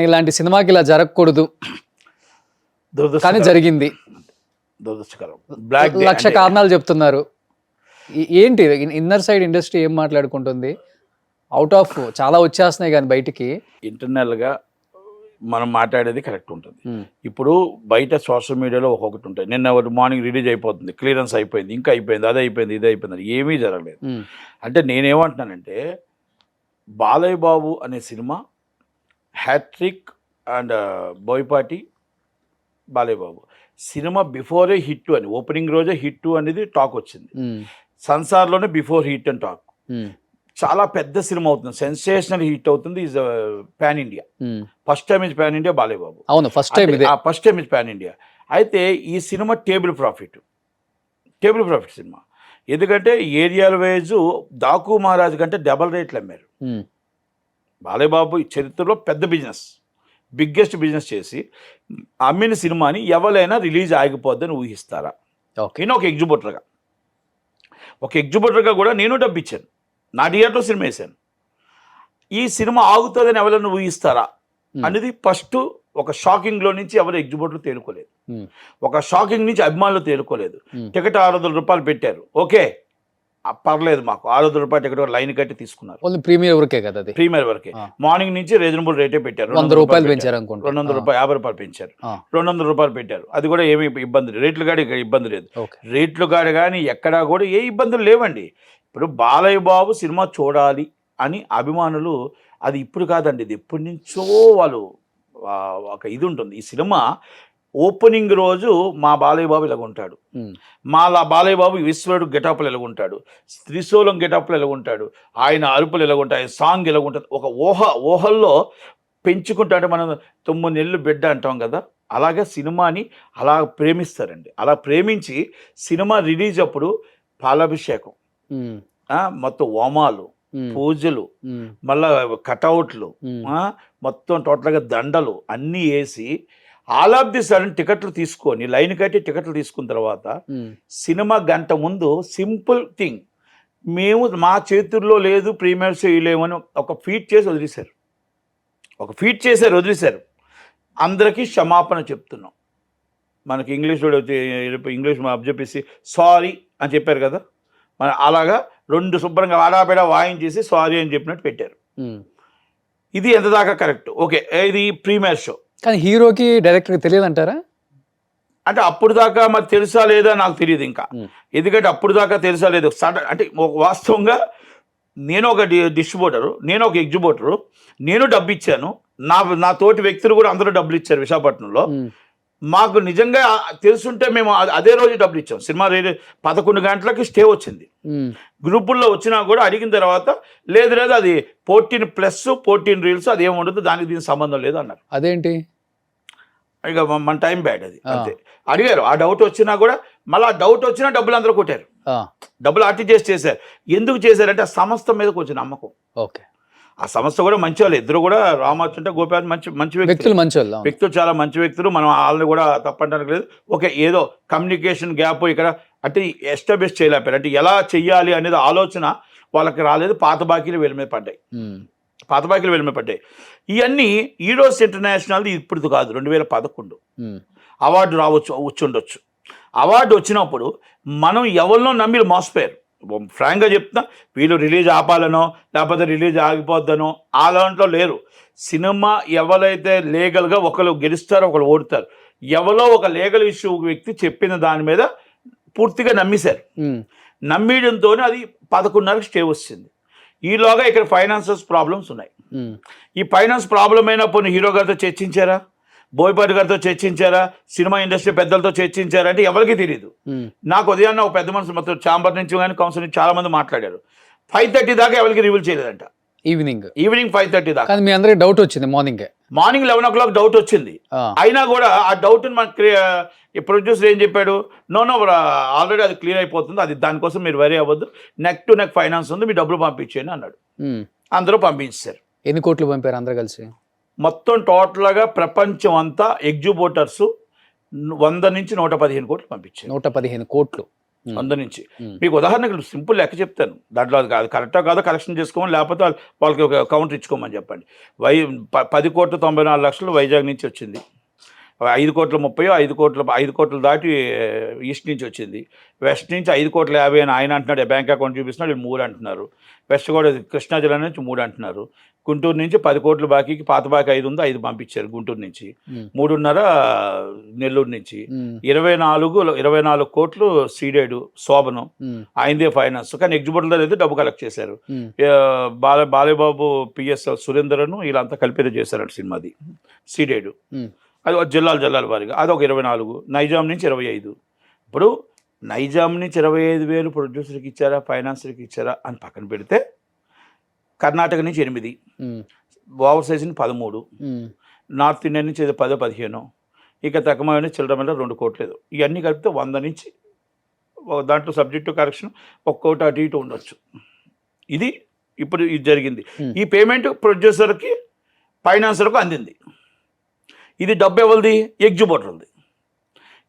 ఇలాంటి సినిమాకి ఇలా జరగకూడదు కానీ జరిగింది. దురదృష్టకరం. బ్లాక్ లక్ష కారణాలు చెప్తున్నారు. ఏంటి ఇన్నర్ సైడ్ ఇండస్ట్రీ ఏం మాట్లాడుకుంటుంది? అవుట్ ఆఫ్ చాలా వచ్చేస్తున్నాయి కానీ బయటికి ఇంటర్నల్గా మనం మాట్లాడేది కరెక్ట్ ఉంటుంది. ఇప్పుడు బయట సోషల్ మీడియాలో ఒక్కొక్కటి ఉంటాయి. నిన్న మార్నింగ్ రిలీజ్ అయిపోతుంది, క్లియరెన్స్ అయిపోయింది, ఇంకా అయిపోయింది, అది అయిపోయింది, ఇది అయిపోయింది, ఏమీ జరగలేదు. అంటే నేనేమంటున్నానంటే బాలయ్య బాబు అనే cinema hat trick and Boyapati Balayya Babu cinema బిఫోరే హిట్ అని, ఓపెనింగ్ రోజే హిట్ అనేది టాక్ వచ్చింది. సంసార్లోనే బిఫోర్ హిట్ అని టాక్. చాలా పెద్ద సినిమా అవుతుంది, సెన్సేషనల్ హిట్ అవుతుంది. Is pan India, first time is pan India Balayya Babu. అవును, first time is pan India. అయితే ఈ సినిమా టేబుల్ ప్రాఫిట్ సినిమా. ఎందుకంటే ఏరియాల వైజ్ దాకు మహారాజ్ కంటే డబల్ రేట్లు అమ్మారు. బాలయ్య బాబు చరిత్రలో పెద్ద బిగ్గెస్ట్ బిజినెస్ చేసి అమ్మిన సినిమాని ఎవరైనా రిలీజ్ ఆగిపోద్దని ఊహిస్తారా? నేను ఒక ఎగ్జిబిటర్గా కూడా నేను డబ్బిచ్చాను, నా థియేటర్లో సినిమా వేశాను. ఈ సినిమా ఆగుతుందని ఎవరైనా ఊహిస్తారా అనేది ఫస్ట్ ఒక షాకింగ్లో నుంచి ఎవరు ఎగ్జిబిటర్లు తేలుకోలేదు, ఒక షాకింగ్ నుంచి అభిమానులు తేలుకోలేదు. టికెట్ 600 రూపాయలు పెట్టారు, ఓకే పర్లేదు, మాకు 600 రూపాయలు టికెట్ లైన్ కట్టి తీసుకున్నారు. ప్రీమియర్ వరకే కదా, ప్రీమియర్ వరకే. మార్నింగ్ నుంచి రీజనబుల్ రేటే పెట్టారు, 100 రూపాయలు పెంచారు, 200 రూపాయలు 50 రూపాయలు పెంచారు, 200 రూపాయలు పెట్టారు. అది కూడా ఏమి ఇబ్బంది లేదు, రేట్లు కాడి ఇబ్బంది లేదు, రేట్లు కాడి కానీ ఎక్కడా కూడా ఏ ఇబ్బందులు లేవండి. ఇప్పుడు బాలయ్య బాబు సినిమా చూడాలి అని అభిమానులు, అది ఇప్పుడు కాదండి, ఇది ఎప్పటి నుంచో వాళ్ళు ఒక ఇది ఉంటుంది. ఈ సినిమా ఓపెనింగ్ రోజు మా బాలయ్య బాబు ఇలాగుంటాడు, బాలయ్య బాబు ఈశ్వరుడు గెటప్లు ఎలాగుంటాడు, త్రిశూలం గెటప్లు ఎలాగుంటాడు, ఆయన అరుపులు ఎలాగుంటాయి, సాంగ్ ఎలాగుంటుంది, ఒక ఊహల్లో పెంచుకుంటా. అంటే మనం 9 నెలలు బిడ్డ అంటాం కదా, అలాగే సినిమాని అలా ప్రేమిస్తారండి. అలా ప్రేమించి సినిమా రిలీజ్ అప్పుడు పాలాభిషేకం, మొత్తం హోమాలు, పూజలు, మళ్ళా కటౌట్లు, మొత్తం టోటల్గా దండలు అన్నీ వేసి ఆల్ ఆఫ్ ది సడన్ టికెట్లు తీసుకొని లైన్ కట్టి టికెట్లు తీసుకున్న తర్వాత సినిమా గంట ముందు సింపుల్ థింగ్, మేము మా చేతుల్లో లేదు, ప్రీమియర్ షో లేవని ఒక ఫీట్ చేసి వదిలేశారు. అందరికీ క్షమాపణ చెప్తున్నాం. మనకి ఇంగ్లీష్ చెప్పేసి సారీ అని చెప్పారు కదా, మన అలాగా 2 శుభ్రంగా వాడాపేడా వాయించేసి సారీ అని చెప్పినట్టు పెట్టారు. ఇది ఎంత దాకా కరెక్ట్? ఓకే, ఇది ప్రీమియర్ షో, కానీ హీరోకి డైరెక్టర్కి తెలియదు అంటారా? అంటే అప్పుడు దాకా మరి తెలుసా లేదా నాకు తెలియదు ఇంకా. ఎందుకంటే అప్పుడు దాకా తెలుసా లేదు సడన్ అంటే వాస్తవంగా నేను ఒక డిస్ట్రిబ్యూటరు, నేను ఒక ఎగ్జిబ్యూటరు, నేను డబ్బు ఇచ్చాను, నా తోటి వ్యక్తులు కూడా అందరూ డబ్బులు ఇచ్చారు విశాఖపట్నంలో. మాకు నిజంగా తెలుసుంటే మేము అదే రోజు డబ్బులు ఇచ్చాం. సినిమా 11 గంటలకి స్టే వచ్చింది. గ్రూపుల్లో వచ్చినా కూడా అడిగిన తర్వాత లేదు అది 14+ 14 రీల్స్, అది ఏముండదు, దానికి దీనికి సంబంధం లేదు అన్నారు. అదేంటి ఇక మన టైం బ్యాడ్ అది అంతే. అడిగారు, ఆ డౌట్ వచ్చినా కూడా మళ్ళీ ఆ డౌట్ వచ్చినా డబ్బులు అందరూ కొట్టారు, డబ్బులు ఆర్టీజీఎస్ చేశారు. ఎందుకు చేశారంటే ఆ సంస్థ మీద కొంచెం నమ్మకం. ఓకే, ఆ సంస్థ కూడా మంచి వాళ్ళు, ఇద్దరు కూడా రామచంట గోపాల్ మంచి వ్యక్తులు, చాలా మంచి వ్యక్తులు. మనం వాళ్ళని కూడా తప్పంటానికి లేదు. ఓకే, ఏదో కమ్యూనికేషన్ గ్యాప్ ఇక్కడ అంటే ఎస్టాబ్లిష్ చేయలేపారు. అంటే ఎలా చెయ్యాలి అనేది ఆలోచన వాళ్ళకి రాలేదు. పాత బాకీలు వీళ్ళ మీద పడ్డాయి. ఇవన్నీ ఈరోజు ఇంటర్నేషనల్ ఇప్పుడు కాదు, 2011 అవార్డు వచ్చుండొచ్చు. అవార్డు వచ్చినప్పుడు మనం ఎవరినో నమ్మి మోసపోయారు. ఫ్రాంక్గా చెప్తున్నా, వీళ్ళు రిలీజ్ ఆపాలనో లేకపోతే రిలీజ్ ఆగిపోద్దనో ఆ దాంట్లో లేరు. సినిమా ఎవరైతే లీగల్గా ఒకరు గెలుస్తారో ఒకరు ఓడుతారు. ఎవరో ఒక లీగల్ ఇష్యూ వ్యక్తి చెప్పిన దాని మీద పూర్తిగా నమ్మేశారు. నమ్మేయడంతో అది 11:30కి స్టే వచ్చింది. ఈలోగా ఇక్కడ ఫైనాన్షియల్ ప్రాబ్లమ్స్ ఉన్నాయి. ఈ ఫైనాన్స్ ప్రాబ్లం అయినప్పుడు హీరో గారితో చర్చించారా, బోయపాటి గారితో చర్చించారా, సినిమా ఇండస్ట్రీ పెద్దలతో చర్చించారా అంటే ఎవరికి తెలియదు. నాకు ఉదయాన్నే ఒక పెద్ద మనుషులు మొత్తం ఛాంబర్ నుంచి కానీ కౌన్సిల్ నుంచి చాలా మంది మాట్లాడారు. 5:30 దాకా ఎవరికి రివీల్ చేయలేదంట. ఈవినింగ్ 5:30 దాకా. మీ అందరికి డౌట్ వచ్చింది. మార్నింగ్ 11 o'clock డౌట్ వచ్చింది. అయినా కూడా ఆ డౌట్ మనకి ప్రొడ్యూసర్ ఏం చెప్పాడు, నో ఆల్రెడీ అది క్లియర్ అయిపోతుంది, అది దానికోసం మీరు వరీ అవ్వద్దు, నెక్ టు నెక్ ఫైనాన్స్ ఉంది, మీ డబ్బులు పంపించేయండి అన్నాడు. అందరూ పంపించారు. ఎన్ని కోట్లు పంపారు అందరూ కలిసి? మొత్తం టోటల్గా ప్రపంచం అంతా ఎగ్జిబ్యూటర్స్ 100 నుంచి 115 కోట్లు పంపించారు. 115 కోట్లు 100 నుంచి. మీకు ఉదాహరణకు సింపుల్ లెక్క చెప్తాను, దాంట్లో అది కాదు కరెక్టా కాదో కరెక్షన్ చేసుకోమని, లేకపోతే వాళ్ళకి ఒక కౌంటర్ ఇచ్చుకోమని చెప్పండి. 10,94,00,000 వైజాగ్ నుంచి వచ్చింది, 5,30,00,000 5 కోట్లు దాటి ఈస్ట్ నుంచి వచ్చింది, వెస్ట్ నుంచి 5,50,00,000 అని ఆయన అంటున్నాడు, బ్యాంక్ అకౌంట్ చూపిస్తున్నాడు, వీళ్ళు 3 అంటున్నారు, వెస్ట్ కూడా కృష్ణా జిల్లా నుంచి 3 అంటున్నారు, గుంటూరు నుంచి 10 కోట్ల బాకీకి పాత బాకీ 5 ఉంది, 5 పంపించారు గుంటూరు నుంచి, 3.5 నెల్లూరు నుంచి, 24 కోట్లు సీడెడ్ శోభనం ఆయనదే ఫైనాన్స్, కానీ ఎగ్జిబిటర్లో అయితే డబ్బు కలెక్ట్ చేశారు. బాలయ్యబాబు, పిఎస్ సురేందర్ను వీళ్ళంతా కలిపేది చేశారంట సినిమాది సీడెడ్. అది జిల్లాల వారిగా అది ఒక 24, నైజాం నుంచి 25. ఇప్పుడు నైజాం నుంచి 25,000 ప్రొడ్యూసర్కి ఇచ్చారా, ఫైనాన్సర్కి ఇచ్చారా అని పక్కన పెడితే, కర్ణాటక నుంచి 8, ఓవర్ సైజ్ నుంచి 13, నార్త్ ఇండియా నుంచి 10-15, ఇక తక్కువ చిల్లర 2 కోట్లేదు. ఇవన్నీ కలిపితే 100 నుంచి, దాంట్లో సబ్జెక్టు కరెక్షన్ 1 కోటి అటు ఇటు ఉండొచ్చు. ఇది ఇప్పుడు ఇది జరిగింది. ఈ పేమెంట్ ప్రొడ్యూసర్కి ఫైనాన్సర్కు అందింది. ఇది డబ్బు ఎవరిది? ఎగ్జిబిటర్ది.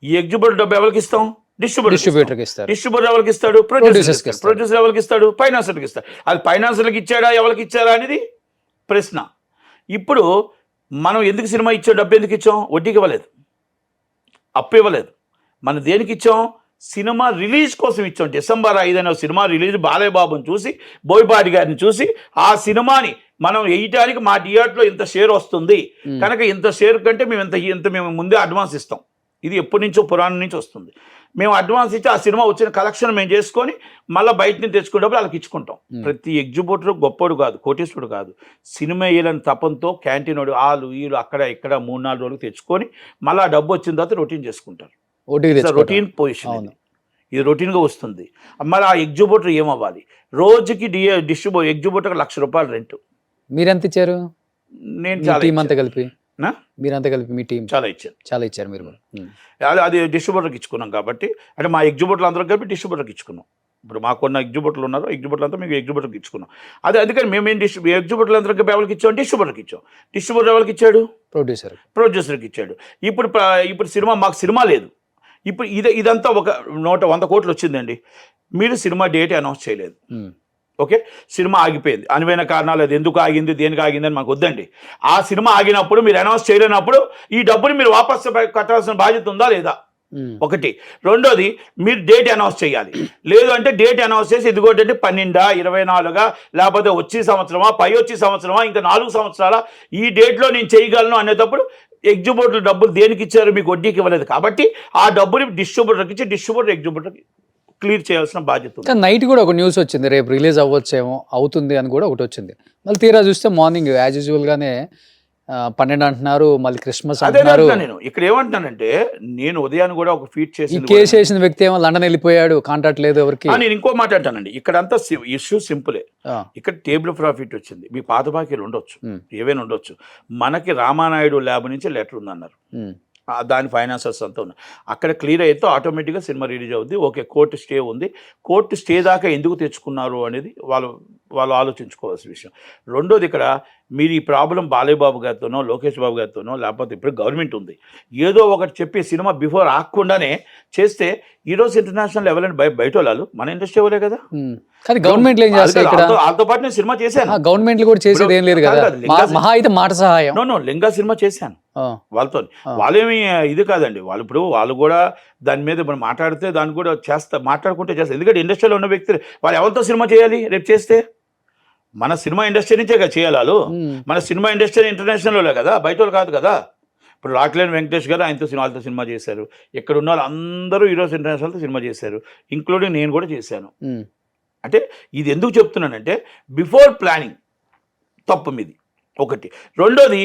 ఈ ఎగ్జిబిటర్ డబ్బు ఎవరికి ఇస్తాం? డిస్ట్రిబ్యూటర్కి ఇస్తారు. డిస్ట్రిబ్యూటర్ ఎవరికి ఇస్తాడు? ప్రొడ్యూసర్ ఎవరికి ఇస్తాడు? ఫైనాన్సర్కి ఇస్తాడు. అది ఫైనాన్సర్కి ఇచ్చాడా, ఎవరికి ఇచ్చారా అనేది ప్రశ్న. ఇప్పుడు మనం ఎందుకు సినిమా ఇచ్చాం, డబ్బు ఎందుకు ఇచ్చాం? వడ్డీకి ఇవ్వలేదు, అప్పు ఇవ్వలేదు. మనం దేనికి ఇచ్చాం? సినిమా రిలీజ్ కోసం ఇచ్చాం. డిసెంబర్ 5 సినిమా రిలీజ్, బాలయ్య బాబుని చూసి, బోయపాటి గారిని చూసి, ఆ సినిమాని మనం వేయటానికి మా థియేటర్లో ఇంత షేర్ వస్తుంది కనుక ఇంత షేర్ కంటే మేము ఇంత మేము ముందే అడ్వాన్స్ ఇస్తాం. ఇది ఎప్పటి నుంచో పురాణం నుంచి వస్తుంది. మేము అడ్వాన్స్ ఇచ్చి ఆ సినిమా వచ్చిన కలెక్షన్ మేము చేసుకొని మళ్ళీ బయట నుంచి తెచ్చుకున్నప్పుడు వాళ్ళకి ఇచ్చుకుంటాం. ప్రతి ఎగ్జిబిటర్ గొప్పడు కాదు, కోటేశ్వరుడు కాదు, సినిమా వేయాలని తపంతో క్యాంటీన్ వాళ్ళు వీళ్ళు అక్కడ ఇక్కడ 3-4 రోజులు తెచ్చుకొని మళ్ళీ ఆ డబ్బు వచ్చిన తర్వాత రొటీన్ చేసుకుంటారు. రొటీన్ పొజిషన్ ఇది రొటీన్గా వస్తుంది. మరి ఆ ఎగ్జిబిటర్ ఏమవ్వాలి? రోజుకి ఎగ్జిబిటర్ ₹1,00,000 రెంట్. మీరెంత ఇచ్చారు? నేను మీరంతా కలిపి మీ టీం చాలా ఇచ్చారు మీరు. అది డిస్ట్రిబ్యూటర్కి ఇచ్చుకున్నాం కాబట్టి, అంటే మా ఎగ్జిబిటర్లు అందరూ కలిపి డిస్ట్రిబ్యూటర్కి ఇచ్చుకున్నాం. ఇప్పుడు మాకున్న ఎగ్జిబిటర్లు ఉన్నారు, ఎగ్జిబిటర్లు అంతా మేము ఎగ్జిబిటర్కి ఇచ్చుకున్నాం. అందుకని మేమేం ఎగ్జిబిటర్లు అందరూ కలిపి ఎవరికి ఇచ్చాం? డిస్ట్రిబ్యూటర్కి ఇచ్చాం. డిస్ట్రిబ్యూటర్ ఎవరికి ఇచ్చాడు? ప్రొడ్యూసర్కి ఇచ్చాడు. ఇప్పుడు మాకు సినిమా లేదు. ఇప్పుడు ఇదంతా ఒక 100 కోట్లు వచ్చిందండి. మీరు సినిమా డేట్ అనౌన్స్ చేయలేదు, ఓకే, సినిమా ఆగిపోయింది. అనువైన కారణాలు, అది ఎందుకు ఆగింది, దేనికి ఆగింది అని మాకు వద్దండి. ఆ సినిమా ఆగినప్పుడు మీరు అనౌన్స్ చేయలేనప్పుడు ఈ డబ్బుని మీరు వాపస్ కట్టాల్సిన బాధ్యత ఉందా లేదా? ఒకటి. రెండోది, మీరు డేట్ అనౌన్స్ చేయాలి. లేదు అంటే డేట్ అనౌన్స్ చేసి ఇదిగోటంటే 12, 24, లేకపోతే వచ్చే సంవత్సరమా, వచ్చే సంవత్సరమా, ఇంకా 4 సంవత్సరాల ఈ డేట్లో నేను చేయగలను అనేటప్పుడు ఎగ్జిబిటర్ డబ్బులు దేనికి ఇచ్చారు? మీకు వడ్డీకి ఇవ్వలేదు కాబట్టి ఆ డబ్బుని డిస్ట్రిబ్యూటర్కి ఇచ్చి డిస్ట్రిబ్యూటర్ ఎగ్జిబిటర్కి క్లియర్ చేయాల్సిన బాధ్యత. నైట్ కూడా ఒక న్యూస్ వచ్చింది, రేపు రిలీజ్ అవ్వచ్చేమో, అవుతుంది అని కూడా ఒకటి వచ్చింది. మళ్ళీ తీరా చూస్తే మార్నింగ్ యాజ్ యూజువల్ గానే 12 అంటున్నారు, మళ్ళీ క్రిస్మస్ అంటున్నారు. నేను ఇక్కడ ఏమంటున్నానంటే, నేను ఉదయాన్ని కూడా ఒక ఫీట్ చేసి కేసు వేసిన వ్యక్తి ఏమో లండన్ వెళ్ళిపోయాడు, కాంటాక్ట్ లేదు ఎవరికి. నేను ఇంకో మాట అంటానండి, ఇక్కడంతా ఇష్యూ సింపులే. ఇక్కడ టేబుల్ ప్రాఫిట్ వచ్చింది, మీ పాత బాకీలు ఉండొచ్చు, ఏవైనా ఉండొచ్చు. మనకి రామానాయుడు ల్యాబ్ నుంచి లెటర్ ఉందన్నారు, దాని ఫైనాన్సర్స్ అంతా ఉన్నాయి. అక్కడ క్లియర్ అయితే ఆటోమేటిక్గా సినిమా రిలీజ్ అవుద్ది. ఓకే, కోర్టు స్టే ఉంది, కోర్టు స్టే దాకా ఎందుకు తెచ్చుకున్నారు అనేది వాళ్ళు ఆలోచించుకోవాల్సిన విషయం. రెండోది, ఇక్కడ మీరు ఈ ప్రాబ్లం బాలయ్య బాబు గారితోనో, లోకేష్ బాబు గారితోనో, లేకపోతే ఇప్పుడు గవర్నమెంట్ ఉంది, ఏదో ఒకటి చెప్పి సినిమా బిఫోర్ ఆగకుండానే చేస్తే ఈరోజు ఇంటర్నేషనల్ లెవెల్ అని బయట వాళ్ళు, మన ఇండస్ట్రీ వాళ్ళే కదా. కానీ గవర్నమెంట్ వాళ్ళతో పాటు నేను సినిమా చేశాను. గవర్నమెంట్ కూడా చేసేది ఏం లేదు కదా, మహా అయితే మాట సహాయం. లింగా సినిమా చేశాను వాళ్ళతో. వాళ్ళేమి ఇది కాదండి, వాళ్ళు కూడా దాని మీద ఇప్పుడు మాట్లాడితే దాన్ని కూడా మాట్లాడుకుంటే చేస్తారు. ఎందుకంటే ఇండస్ట్రీలో ఉన్న వ్యక్తులు వాళ్ళు ఎవరితో సినిమా చేయాలి రేపు చేస్తే? మన సినిమా ఇండస్ట్రీ నుంచే కదా చేయాలి వాళ్ళు. మన సినిమా ఇండస్ట్రీ ఇంటర్నేషనల్లో కదా, బయట వాళ్ళు కాదు కదా. ఇప్పుడు రాక్లేని వెంకటేష్ గారు వాళ్ళతో సినిమా చేశారు. ఇక్కడ ఉన్న వాళ్ళు అందరూ ఈరోజు ఇంటర్నేషనల్తో సినిమా చేశారు, ఇంక్లూడింగ్ నేను కూడా చేశాను. అంటే ఇది ఎందుకు చెప్తున్నానంటే, బిఫోర్ ప్లానింగ్ తప్పు మీది ఒకటి. రెండోది,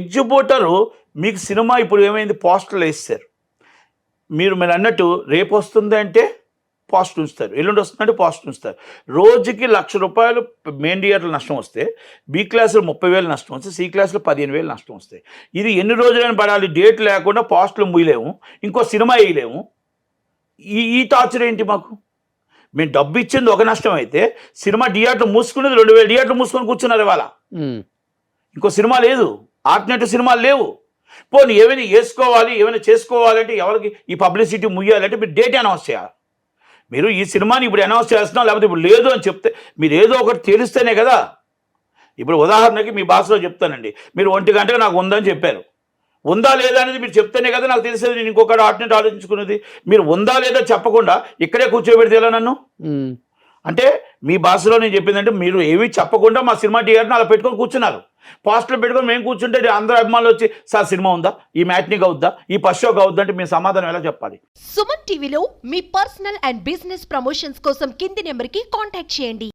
ఎగ్జిబిటరు మీకు సినిమా ఇప్పుడు ఏమైంది, పోస్టర్లు వేస్తారు. మీరు అన్నట్టు రేపు వస్తుంది అంటే పోస్ట్ ఉంచుతారు, ఎల్లుండి వస్తుందంటే పోస్ట్ ఉంచుతారు. రోజుకి ₹1,00,000 మెయిన్ థియేటర్లు నష్టం వస్తే, బి క్లాసులు 30,000 నష్టం వస్తే, సి క్లాసులు 15,000 నష్టం వస్తాయి. ఇది ఎన్ని రోజులైనా పడాలి? డేట్ లేకుండా పోస్టులు ముయ్యలేము, ఇంకో సినిమా వేయలేము. ఈ టార్చర్ ఏంటి మాకు? మేము డబ్బు ఇచ్చింది ఒక నష్టం అయితే, సినిమా థియేటర్ మూసుకునేది 2,000 థియేటర్లు మూసుకొని కూర్చున్నారు ఇవాళ. ఇంకో సినిమా లేదు, ఆల్టర్నేటివ్ సినిమాలు లేవు. పోనీ ఏమైనా వేసుకోవాలి, ఏమైనా చేసుకోవాలంటే ఎవరికి ఈ పబ్లిసిటీ ముయ్యాలంటే మీరు డేట్ అనౌన్స్ చేయాలి. మీరు ఈ సినిమాని ఇప్పుడు అనౌన్స్ చేస్తున్నాం లేకపోతే ఇప్పుడు లేదు అని చెప్తే మీరు ఏదో ఒకటి తెలిస్తేనే కదా. ఇప్పుడు ఉదాహరణకి మీ భాషలో చెప్తానండి, మీరు 1 గంటగా నాకు ఉందని చెప్పారు. ఉందా లేదా అనేది మీరు చెప్తేనే కదా నాకు తెలిసేది, నేను ఇంకొకటి ఆర్డినేట్ ఆలోచించుకున్నది. మీరు ఉందా లేదా చెప్పకుండా ఇక్కడే కూర్చోబెడితే ఎలా నన్ను? అంటే మీ భాషలో నేను చెప్పిందంటే మీరు ఏమీ చెప్పకుండా మా సినిమా థియేటర్ని అలా పెట్టుకొని కూర్చున్నారు. పోస్టర్లు పెట్టుకొని మేము కూర్చుంటే అందరూ అభిమానులు వచ్చి సార్ సినిమా ఉందా, ఈ మ్యాట్నీకి అవుద్దా, ఈ ఫస్ట్ షోకి అవుద్దా అంటే మీ సమాధానం ఎలా చెప్పాలి? సుమన్ టీవీలో మీ పర్సనల్ అండ్ బిజినెస్ ప్రమోషన్స్ కోసం కింది నెంబర్కి కాంటాక్ట్ చేయండి.